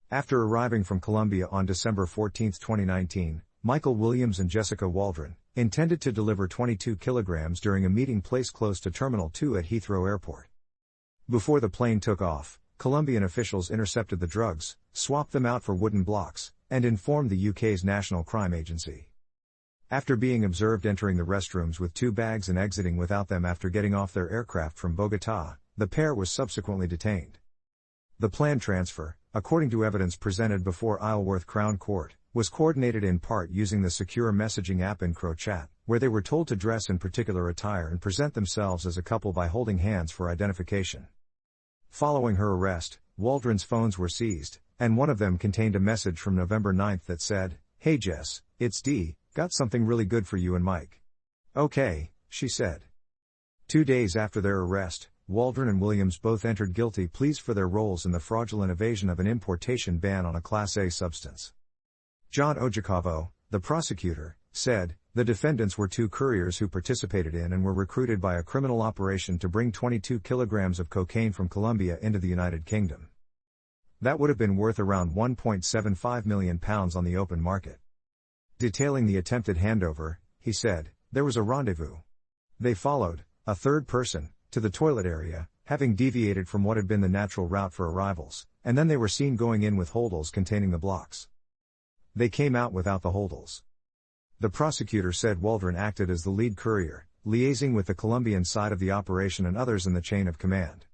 After arriving from Colombia on December 14, 2019, Michael Williams and Jessica Waldron intended to deliver 22 kilograms during a meeting place close to Terminal 2 at Heathrow Airport. Before the plane took off, Colombian officials intercepted the drugs, swapped them out for wooden blocks, and informed the UK's National Crime Agency. After being observed entering the restrooms with 2 bags and exiting without them after getting off their aircraft from Bogotá, the pair was subsequently detained. The planned transfer, according to evidence presented before Isleworth Crown Court, was coordinated in part using the secure messaging app EncroChat, where they were told to dress in particular attire and present themselves as a couple by holding hands for identification. Following her arrest, Waldron's phones were seized, and one of them contained a message from November 9 that said, "Hey Jess, it's Dee, got something really good for you and Mike." "Okay," she said. 2 days after their arrest, Waldron and Williams both entered guilty pleas for their roles in the fraudulent evasion of an importation ban on a Class A substance. John Ojukavo, the prosecutor, said, the defendants were 2 couriers who participated in and were recruited by a criminal operation to bring 22 kilograms of cocaine from Colombia into the United Kingdom. That would have been worth around £1.75 million on the open market. Detailing the attempted handover, he said, there was a rendezvous. They followed, a third person, to the toilet area, having deviated from what had been the natural route for arrivals, and then they were seen going in with holdalls containing the blocks. They came out without the holdalls. The prosecutor said Waldron acted as the lead courier, liaising with the Colombian side of the operation and others in the chain of command.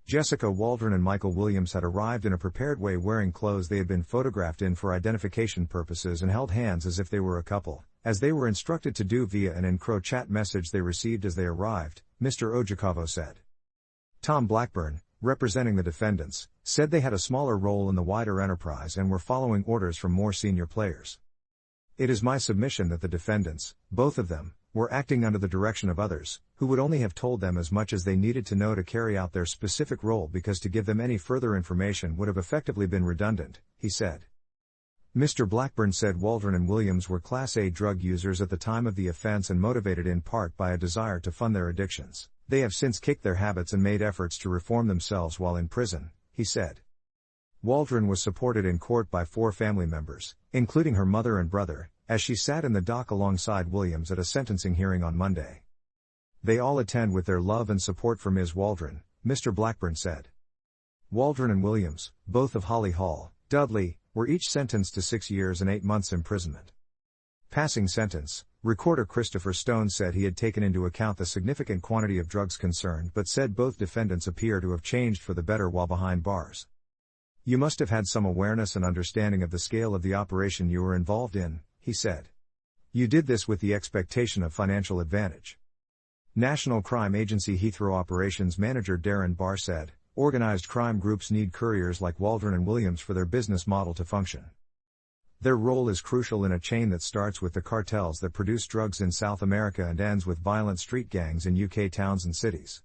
Jessica Waldron and Michael Williams had arrived in a prepared way wearing clothes they had been photographed in for identification purposes and held hands as if they were a couple, as they were instructed to do via an EncroChat message they received as they arrived, Mr. Ojukavo said. Tom Blackburn, representing the defendants, said they had a smaller role in the wider enterprise and were following orders from more senior players. It is my submission that the defendants, both of them, were acting under the direction of others, who would only have told them as much as they needed to know to carry out their specific role because to give them any further information would have effectively been redundant, he said. Mr. Blackburn said Waldron and Williams were Class A drug users at the time of the offense and motivated in part by a desire to fund their addictions. They have since kicked their habits and made efforts to reform themselves while in prison, he said. Waldron was supported in court by 4 family members, including her mother and brother, as she sat in the dock alongside Williams at a sentencing hearing on Monday. They all attend with their love and support for Ms. Waldron, Mr. Blackburn said. Waldron and Williams, both of Holly Hall, Dudley, were each sentenced to 6 years and 8 months imprisonment. Passing sentence, Recorder Christopher Stone said he had taken into account the significant quantity of drugs concerned but said both defendants appear to have changed for the better while behind bars. You must have had some awareness and understanding of the scale of the operation you were involved in, he said. You did this with the expectation of financial advantage. National Crime Agency Heathrow Operations Manager Darren Barr said, organized crime groups need couriers like Waldron and Williams for their business model to function. Their role is crucial in a chain that starts with the cartels that produce drugs in South America and ends with violent street gangs in UK towns and cities.